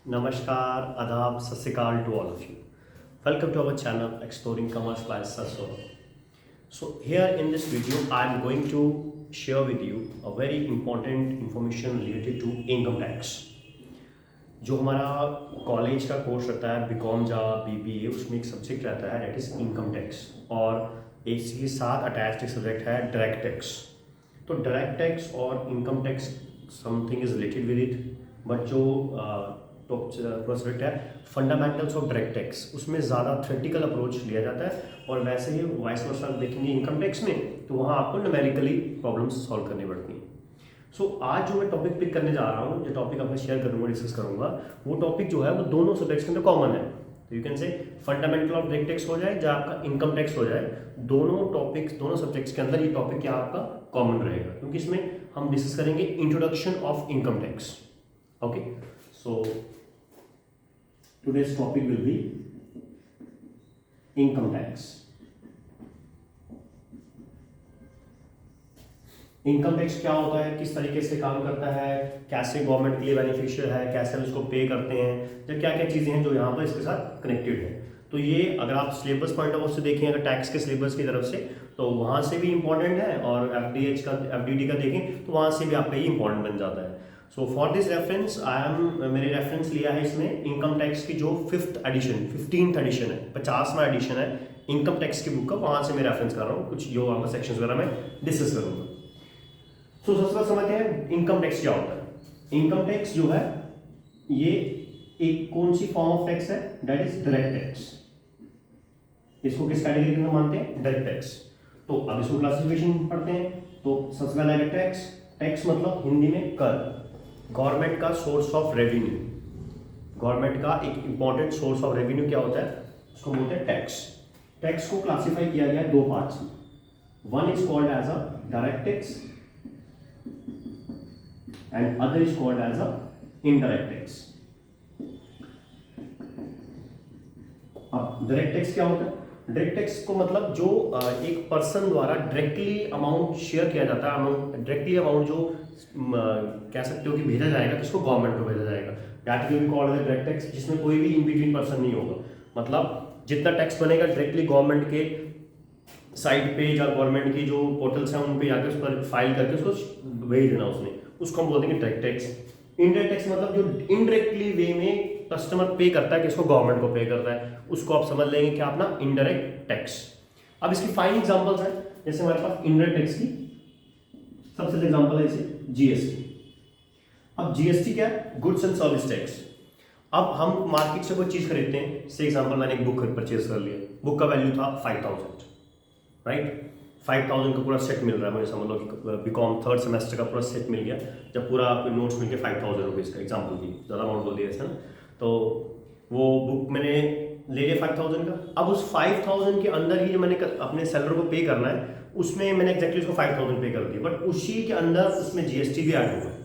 Namaskar, Adab, Sat Sri Akal to all of you. Welcome to our channel Exploring Commerce by Sasol. So here in this video, I am going to share with you a very important information related to income tax. जो हमारा college का course रहता है BCom या BBA, उसमें एक subject रहता है, दैट इज इनकम टैक्स, और इसके साथ अटैच्ड एक सब्जेक्ट है डायरेक्ट टैक्स. तो डायरेक्ट टैक्स और income tax something is related with it, but जो प्रोस्पेक्ट है फंडामेंटल्स ऑफ डायरेक्ट टैक्स, उसमें ज़्यादा थ्योरेटिकल अप्रोच लिया जाता है, और वैसे ही वाइस वर्सा देखेंगे इनकम टैक्स में तो वहाँ आपको न्यूमेरिकली प्रॉब्लम्स सॉल्व करनी पड़ती हैं. सो आज जो मैं टॉपिक पिक करने जा रहा हूँ, जो टॉपिक आपसे शेयर करूँगा, डिस्कस करूँगा, वो टॉपिक जो है वो दोनों सब्जेक्ट्स के अंदर कॉमन है. तो you can say fundamental of direct tax हो जाए या आपका इनकम टैक्स हो जाए, दोनों टॉपिक्स दोनों सब्जेक्ट्स के अंदर ये टॉपिक क्या आपका कॉमन रहेगा, क्योंकि इसमें हम डिस्कस करेंगे introduction of income tax. Okay, so today's topic will be income tax. Income tax क्या होता है, किस तरीके से काम करता है, कैसे गवर्नमेंट के लिए बेनिफिशियल है, कैसे हम इसको पे करते हैं, या क्या क्या चीज़ें हैं जो यहाँ पर इसके साथ कनेक्टेड है. तो ये अगर आप सिलेबस पॉइंट ऑफ व्यू से देखें, अगर टैक्स के सिलेबस की तरफ से, तो वहाँ से भी इंपॉर्टेंट है, और एफडीडी का देखें तो वहाँ से भी आपका ये इंपॉर्टेंट बन जाता है. सो फॉर दिस रेफरेंस मैंने रेफरेंस लिया है इसमें इनकम टैक्स की जो 15th एडिशन है, 50वां एडिशन है इनकम टैक्स की बुक का, वहाँ से मैं रेफरेंस कर रहा हूँ, कुछ जो आपका सेक्शंस वगैरह में डिस्कस करूँगा. सो सबसे पहले समझते हैं इनकम टैक्स क्या होता है. इनकम टैक्स जो है ये एक कौन सी फॉर्म ऑफ टैक्स है, दैट इज डायरेक्ट टैक्स. इसको किस कैटेगरी के अंदर मानते हैं, डायरेक्ट टैक्स. तो अब इसको क्लासिफिकेशन पढ़ते हैं. तो सबसे पहला है टैक्स मतलब हिंदी में कर, गवर्नमेंट का सोर्स ऑफ रेवेन्यू. गवर्नमेंट का एक इंपॉर्टेंट सोर्स ऑफ रेवेन्यू क्या होता है, उसको बोलते हैं टैक्स. टैक्स को क्लासिफाई किया गया है दो पार्ट्स में. One is called as a direct tax and other is called as a indirect tax. अब डायरेक्ट टैक्स क्या होता है, डायरेक्ट टैक्स को मतलब जो एक पर्सन द्वारा डायरेक्टली अमाउंट शेयर किया जाता है, डायरेक्टली अमाउंट जो कह सकते हो कि भेजा जाएगा, किसको, गवर्नमेंट को भेजा जाएगा, that will be called as direct tax, जिसमें कोई भी इन बिटवीन पर्सन नहीं होगा. मतलब जितना टैक्स बनेगा डायरेक्टली गवर्नमेंट के साइट पे या गवर्नमेंट की जो पोर्टल्स हैं उन पे जाकर उस पर फाइल करके उसको भेज देना, उसको हम बोलते हैं डायरेक्ट टैक्स. इनडायरेक्ट टैक्स मतलब जो इनडायरेक्टली वे में कस्टमर पे करता है, किसको, गवर्नमेंट को पे करता है, उसको आप समझ लेंगे क्या, अपना इनडायरेक्ट टैक्स. अब इसकी फाइन एग्जांपल्स हैं, जैसे हमारे पास इनडायरेक्ट टैक्स की सबसे एग्जांपल है इसे जीएसटी. अब जीएसटी क्या है, गुड्स एंड सर्विस टैक्स. अब हम मार्केट से कोई चीज खरीदते हैं, से एग्जांपल मैंने एक बुक परचेज कर लिया, बुक का वैल्यू था 5000, राइट. 5000 का पूरा सेट मिल रहा है, मुझे समझ लो कि बीकॉम थर्ड सेमेस्टर का पूरा सेट मिल गया, जब पूरा आपको नोट्स मिल गया 5000 रुपीज़ का, एग्जाम्पल की ज़्यादा अमाउंट बोल दिया ऐसा ना. तो वो बुक मैंने ले लिया 5000 का. अब उस 5000 के अंदर ही जो मैंने अपने सेलर को पे करना है, उसमें मैंने एक्जैक्टली उसको 5000 पे कर दिया, बट उसी के अंदर उसमें जीएसटी भी ऐड होगा.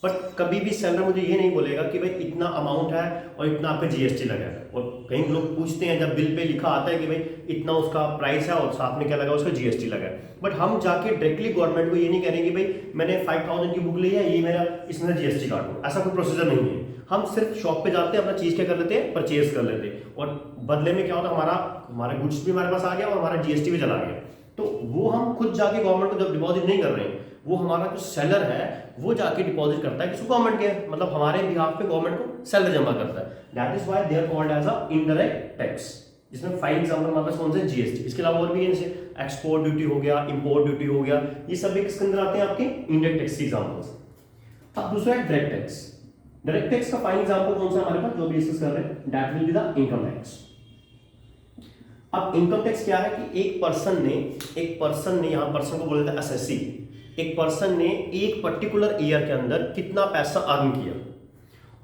बट कभी भी सेलर मुझे ये नहीं बोलेगा कि भाई इतना अमाउंट है और इतना आपका जीएसटी लगा है. और कई लोग पूछते हैं, जब बिल पे लिखा आता है कि भाई इतना उसका प्राइस है और साथ में क्या लगा, उसका जीएसटी लगा है, बट हम जाके डायरेक्टली गवर्नमेंट को ये नहीं करेंगे भाई मैंने 5000 की बुक ली है, ये मेरा इसमें जीएसटी काटो. ऐसा कोई प्रोसीजर नहीं है. हम सिर्फ शॉप पे जाते हैं, अपना चीज़ क्या कर लेते हैं, परचेज कर लेते हैं, और बदले में क्या होता है, हमारा गुड्स भी हमारे पास आ गया और हमारा जीएसटी भी चला गया. तो वो हम खुद जाके गवर्नमेंट को जब डिपॉजिट नहीं कर रहे हैं, वो हमारा जो सेलर है वो जाके डिपॉजिट करता है, किसको, गवर्नमेंट के, मतलब हमारे बिहाफ पे गवर्नमेंट को सेलर जमा करता है. That is why they are called as a indirect tax, जिसमें फाइन एग्जांपल हमारे पास कौन से, जीएसटी. इसके अलावा और भी जैसे एक्सपोर्ट ड्यूटी हो गया, इंपोर्ट ड्यूटी हो गया, ये सब भी किसके अंदर आते हैं, आपके इनडायरेक्ट टैक्स के एग्जांपल्स. अब दूसरा है डायरेक्ट टैक्स. डायरेक्ट टैक्स का फाइन एग्जांपल कौन सा हमारे पास, जो भी डिस्कस कर रहे हैं, that will be the income tax. अब इनकम टैक्स क्या है कि एक पर्सन ने यहाँ पर्सन को बोलते हैं एसएससी. एक पर्सन ने एक पर्टिकुलर ईयर के अंदर कितना पैसा अर्न किया,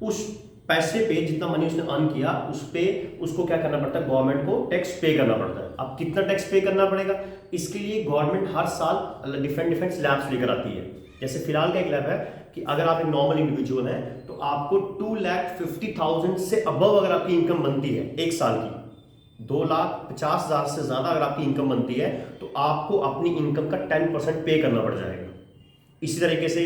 उस पैसे पे जितना मनी उसने अर्न किया, उस पे उसको क्या करना पड़ता है, गवर्नमेंट को टैक्स पे करना पड़ता है. अब कितना टैक्स पे करना पड़ेगा, इसके लिए गवर्नमेंट हर साल डिफरेंट स्लैब्स लेकर आती है. जैसे फिलहाल का एक लैब है कि अगर आप एक नॉर्मल इंडिविजुअल हैं तो आपको 2,50,000 से अबव अगर आपकी इनकम बनती है एक साल की, 2,50,000 से ज्यादा अगर आपकी इनकम बनती है, तो आपको अपनी इनकम का 10% पे करना पड़ जाएगा. इसी तरीके से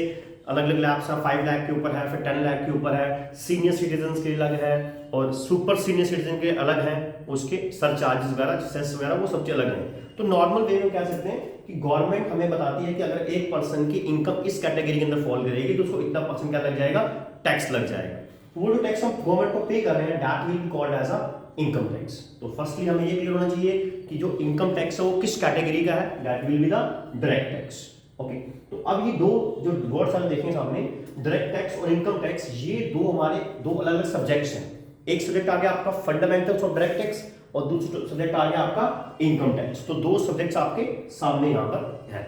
अलग अलग लैब्स हैं, 5 लाख के ऊपर है, फिर 10 लाख के ऊपर है, सीनियर सिटीजन के अलग है और सुपर सीनियर सिटीजन के अलग हैं, उसके सर चार्जेस वगैरह, सेस वगैरह वो सब अलग हैं। तो नॉर्मल वे में कह सकते हैं कि गवर्नमेंट हमें बताती है कि अगर एक पर्सन की इनकम इस कैटेगरी के अंदर फॉल करेगी तो उसको इतना परसेंट क्या लग जाएगा, टैक्स लग जाएगा। तो वो जो टैक्स हम गवर्नमेंट को पे कर रहे हैं that will be called as a income tax. तो फर्स्टली हमें ये क्लियर होना चाहिए कि जो इनकम टैक्स है वो किस कैटेगरी का है, that will be the direct tax. Okay, तो अब ये दो जो वर्ड्स हम देखेंगे सामने, डायरेक्ट टैक्स और इनकम टैक्स, ये दो हमारे दो अलग अलग सब्जेक्ट्स हैं। एक सब्जेक्ट आ गया आपका फंडामेंटल्स ऑफ डायरेक्ट टैक्स और दूसरा सब्जेक्ट आ गया आपका इनकम टैक्स। तो दो सब्जेक्ट्स आपके सामने यहाँ पर है।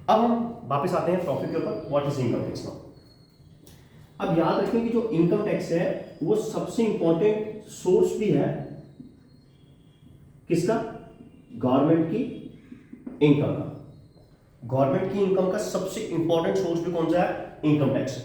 अब हम वापस आते हैं टॉपिक के ऊपर, what is income tax now. अब याद रखें कि जो इनकम टैक्स है वो सबसे इंपॉर्टेंट सोर्स भी है किसका, गवर्नमेंट की इनकम का। गवर्नमेंट की इनकम का सबसे इंपॉर्टेंट सोर्स भी कौन सा है, इनकम टैक्स है।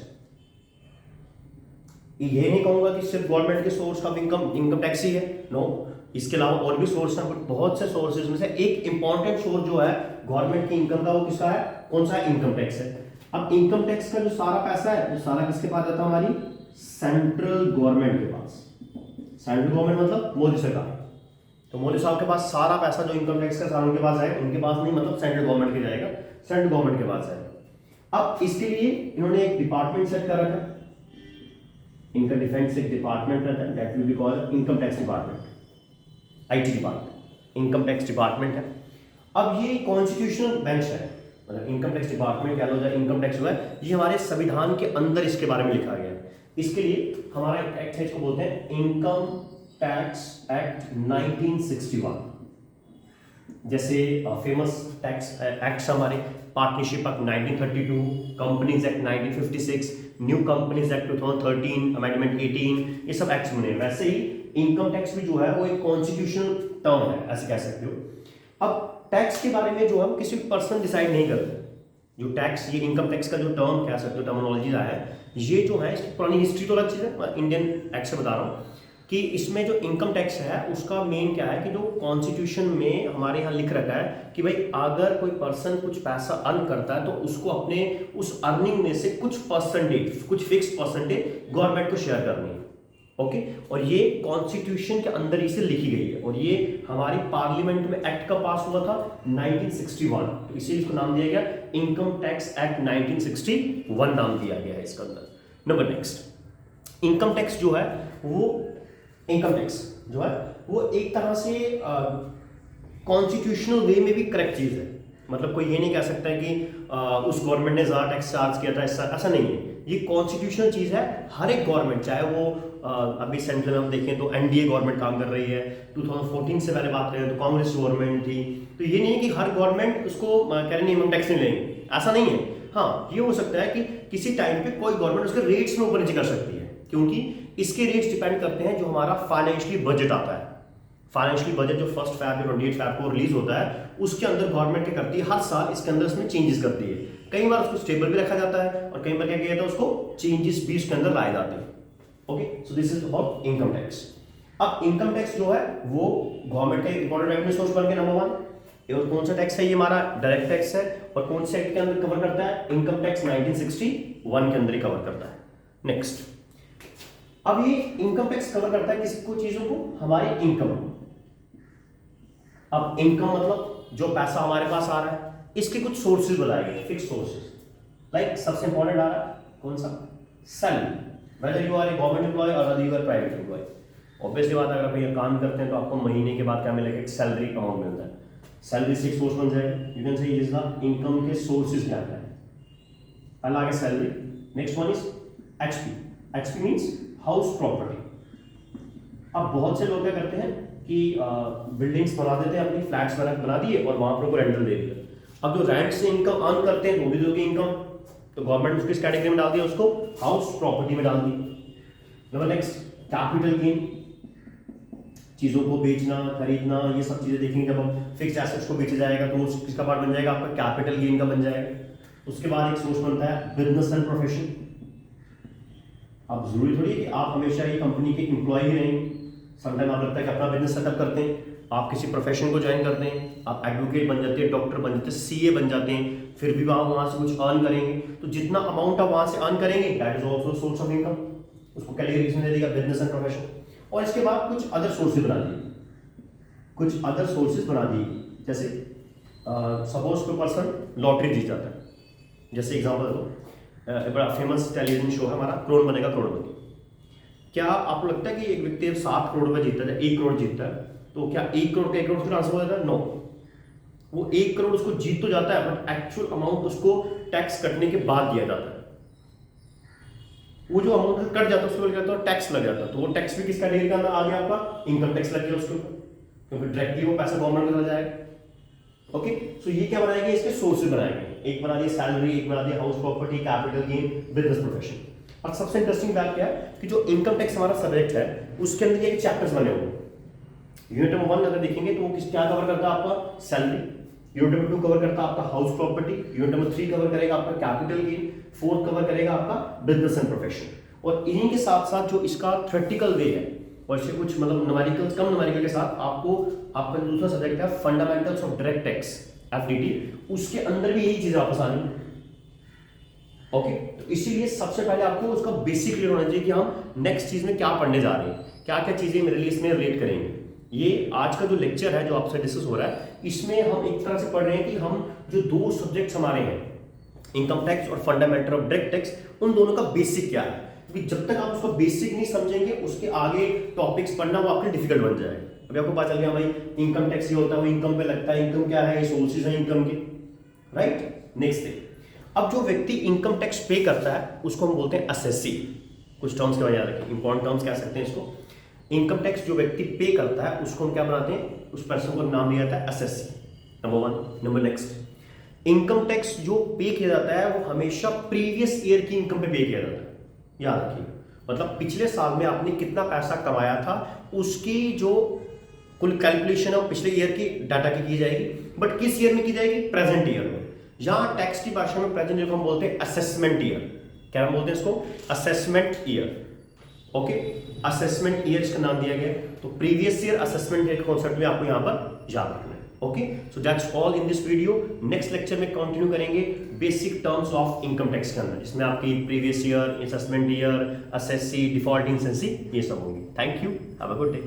ये नहीं कहूंगा कि सिर्फ गवर्नमेंट के सोर्स ऑफ इनकम टैक्स ही है, नो, इसके अलावा और भी सोर्स हैं, बट बहुत से सोर्सेज में से एक इंपॉर्टेंट सोर्स जो है गवर्नमेंट की इनकम का वो किसका है, कौन सा है, इनकम टैक्स है। अब इनकम टैक्स का जो सारा पैसा है वो सारा किसके पास जाता है, हमारी सेंट्रल गवर्नमेंट के पास। सेंट्रल गवर्नमेंट मतलब मोदी सरकार। तो मोदी साहब के पास सारा पैसा जो इनकम टैक्स का सारा उनके पास जाएगा, उनके पास नहीं, मतलब सेंट्रल गवर्नमेंट के जाएगा, सेंट्रल गवर्नमेंट के पास जाएगा। अब इसके लिए इन्होंने एक डिपार्टमेंट सेट कर रखा है, इनका डिफेंस एक डिपार्टमेंट रहता है, that will be called income tax department, IT department, income tax department है। अब ये कॉन्स्टिट्यूशनल बेंच है, मतलब इनकम टैक्स डिपार्टमेंट कह लो या इनकम टैक्स जो है, ये हमारे संविधान के अंदर इसके बारे में लिखा गया है। इसके लिए हमारा एक एक्ट है, इसको बोलते हैं इनकम टैक्स एक्ट 1961। जैसे फेमस टैक्स एक्ट्स हमारे partnership act 1932, companies act 1956, new companies act 2013, amendment 18, ये सब एक्ट्स बने। वैसे ही इनकम टैक्स भी जो है वो एक कॉन्स्टिट्यूशनल टर्म है, ऐसे कह सकते हो। अब टैक्स के बारे में जो हम किसी पर्सन डिसाइड नहीं करते, जो टैक्स, ये इनकम टैक्स का जो टर्म कह सकते हो, टर्मिनोलॉजी है, ये जो है इसकी पुरानी हिस्ट्री तो अलग चीज़ है, मैं इंडियन एक्ट से बता रहा हूँ कि इसमें जो इनकम टैक्स है उसका मेन क्या है कि जो कॉन्स्टिट्यूशन में हमारे यहाँ लिख रखा है कि भाई अगर कोई पर्सन कुछ पैसा अर्न करता है तो उसको अपने उस अर्निंग में से कुछ परसेंटेज, कुछ फिक्स परसेंटेज गवर्नमेंट को शेयर करनी है। ओके, और ये कॉन्स्टिट्यूशन के अंदर इसे लिखी गई है और ये हमारी पार्लियामेंट में एक्ट का पास हुआ था 1961, तो इसीलिए इसको नाम दिया गया इनकम टैक्स एक्ट 1961 नाम दिया गया है इसका अंदर। नंबर नेक्स्ट, इनकम टैक्स जो है वो, इनकम टैक्स जो है वो एक तरह से कॉन्स्टिट्यूशनल वे में भी करेक्ट चीज है। मतलब कोई ये नहीं कह सकता है कि उस गवर्नमेंट ने ज्यादा टैक्स चार्ज किया था, ऐसा नहीं है। ये कॉन्स्टिट्यूशनल चीज है, हर एक गवर्नमेंट, चाहे वो अभी सेंट्रल में हम देखें तो एनडीए गवर्नमेंट काम कर रही है, 2014 से पहले बात करें तो कांग्रेस गवर्नमेंट थी, तो ये नहीं है कि हर गवर्नमेंट उसको कह रहे नहीं हम टैक्स नहीं लेंगे, ऐसा नहीं है। हाँ, ये हो सकता है कि किसी टाइम पे कोई गवर्नमेंट उसके रेट्स में ऊपर नीचे कर सकती है, क्योंकि इसके रेट्स डिपेंड करते हैं जो हमारा फाइनेंशियली बजट आता है। फाइनेंशियली बजट जो 1 फरवरी या 28 फरवरी को रिलीज होता है, उसके अंदर गवर्नमेंट क्या करती है, हर साल इसके अंदर इसमें चेंजेस करती है। कई बार उसको स्टेबल भी रखा जाता है और कई बार क्या किया जाता है, उसको चेंजेस भी इसके अंदर लाए जाते हैं। Okay, so this is about income tax. अब इनकम टैक्स जो है वो गवर्नमेंट का इंपॉर्टेंट रेवेन्यू सोर्स बन गया, नंबर 1। और कौन सा टैक्स है, ये हमारा डायरेक्ट टैक्स है, और कौन से एक्ट के अंदर कवर करता है, इनकम टैक्स 1961 के अंदर ही कवर करता है। नेक्स्ट, अब ये इनकम टैक्स कवर करता है किसको, चीजों को, हमारी इनकम। अब इनकम मतलब जो पैसा हमारे पास आ रहा है, इसके कुछ सोर्सेज बताए गए, फिक्स सोर्सेज। लाइक सबसे इंपॉर्टेंट आ रहा है कौन सा, salary, whether you are a government employ और you are private employ. Obviously बात है, अगर भैया काम करते हैं तो आपको महीने के बाद क्या मिलेगा, एक सैलरी अमाउंट मिलता है। सैलरी से एक सोर्स बन जाएगा, you can say is the income के सोर्सेज क्या है। पहला आ गया salary, next one is HP. HP means house property. अब बहुत से लोग क्या करते हैं कि बिल्डिंग्स बना देते हैं, अपनी फ्लैट्स बना दिए और वहां पर उनको रेंटल दे दिया। अब जो रेंट से इनकम अर्न करते हैं वो भी दोगे इनकम, तो गवर्नमेंट उसको इस कैटेगरी में डाल दिया, उसको हाउस प्रॉपर्टी में डाल दी। नंबर नेक्स्ट, कैपिटल गेन, चीजों को बेचना खरीदना, ये सब चीजें देखेंगे। जब हम फिक्स एसेट्स को बेचा जाएगा तो किसका पार्ट बन जाएगा, आपका कैपिटल गेन का बन जाएगा। उसके बाद एक सोर्स बनता है बिजनेस एंड प्रोफेशन। अब जरूरी थोड़ी है कि आप हमेशा ही कंपनी के एम्प्लॉय ही रहेंगे, समटाइम आप लगता है कि अपना बिजनेस सेटअप करते हैं, आप किसी प्रोफेशन को ज्वाइन करते हैं, आप एडवोकेट बन जाते हैं, डॉक्टर बन जाते हैं, सीए बन जाते हैं, फिर भी वहां से कुछ अर्न करेंगे, तो जितना अमाउंट आप वहां से अर्न करेंगे that is also source of income. उसको कैटेगरीज में दे देगा बिजनेस एंड प्रोफेशन। और इसके बाद कुछ अदर सोर्सेज बना दिए, कुछ अदर सोर्सेज बना दिए, जैसे सपोज कोई पर्सन लॉटरी जीत जाता है, जैसे एग्जांपल दो, बड़ा फेमस टेलीविजन शो है हमारा कौन बनेगा करोड़पति। क्या आपको लगता है कि एक व्यक्ति 7 करोड़ रुपए जीतता है, 1 करोड़ जीतता है, तो क्या 1 करोड़ का 1 करोड़ ट्रांसफर हो जाता है? नो, वो 1 करोड़ उसको जीत तो जाता है बट एक्चुअल अमाउंट उसको टैक्स कटने के बाद दिया जाता है। वो जो अमाउंट कट जाता है उसको लग जाता है टैक्स लग जाता है, तो वो टैक्स भी किस कैटेगरी का अंदर आ गया आपका? इनकम टैक्स लग गया उसके ऊपर, क्योंकि डायरेक्टली वो पैसा गवर्नमेंट में चला जाएगा। ओके, सो ये क्या बनाएंगे? इसके सोर्सेज बनाएंगे, एक बना दिया सैलरी, एक बना दिया house property, capital gain, business profession. और सबसे इंटरेस्टिंग बात क्या है कि जो इनकम टैक्स हमारा सब्जेक्ट है उसके अंदर ये चैप्टर्स बने हुए हैं। यूनिट नंबर 1 अगर देखेंगे तो वो क्या कवर करता है? आपका सैलरी। यूनिट नंबर 2 कवर करता है आपका house property. Unit number 3 cover करेगा आपका कैपिटल गेन। 4 कवर करेगा आपका बिजनेस एंड प्रोफेशन। और इन्हीं के साथ साथ जो इसका थ्योरेटिकल वे है और इसके कुछ मतलब न्यूमेरिकल्स, कम न्यूमेरिकल के साथ आपको आपका दूसरा सब्जेक्ट है fundamentals of direct tax, FDT, उसके अंदर भी यही चीज वापस आनी। ओके, तो इसीलिए सबसे पहले आपको उसका बेसिक क्लियर होना चाहिए कि हम नेक्स्ट चीज में क्या पढ़ने जा रहे हैं, क्या क्या चीजें मेरे लिए इसमें रिलेट करेंगे। ये आज का जो लेक्चर है जो आपसे डिस्कस हो रहा है, इसमें हम एक तरह से पढ़ रहे हैं कि हम जो 2 सब्जेक्ट्स हमारे हैं, इनकम टैक्स और फंडामेंटल ऑफ डायरेक्ट टैक्स, उन दोनों का बेसिक क्या है। क्योंकि जब तक आप उसका बेसिक नहीं समझेंगे उसके आगे टॉपिक्स पढ़ना वो आपके डिफिकल्ट बन जाएगा। अभी आपको पता चल गया भाई इनकम टैक्स ये होता है, वो इनकम पे लगता है, इनकम क्या है, ये सोर्सेज है इनकम के, राइट। नेक्स्ट थिंग, अब जो व्यक्ति इनकम टैक्स पे करता है उसको हम बोलते हैं असेसी। कुछ टर्म्स के बारे में याद रखें, इंपॉर्टेंट टर्म्स कह सकते हैं इसको। इनकम टैक्स जो व्यक्ति पे करता है उसको हम क्या बनाते हैं? उस पर्सन को नाम दिया जाता है assessee, number 1। Number next, income tax जो पे किया जाता है वो हमेशा प्रीवियस ईयर की इनकम पे किया जाता है, याद रखिए। मतलब पिछले साल में आपने कितना पैसा कमाया था उसकी जो कुल कैलकुलेशन है पिछले ईयर की डाटा की जाएगी, बट किस ईयर में की जाएगी? प्रेजेंट ईयर में। यहां टैक्स की भाषा में प्रेजेंट ईयर को हम बोलते हैं असेसमेंट ईयर। क्या हम बोलते हैं इसको? Assessment year. Okay, assessment year इसका नाम दिया गया। तो previous year assessment year concept में आपको यहां पर याद रखना है। Okay, so that's all in this video. Next lecture में कंटिन्यू करेंगे basic terms of income tax के अंदर, इसमें आपकी previous year, assessment year, assessee, default इंसेंसी, ये सब होंगे। Thank you, have a good day.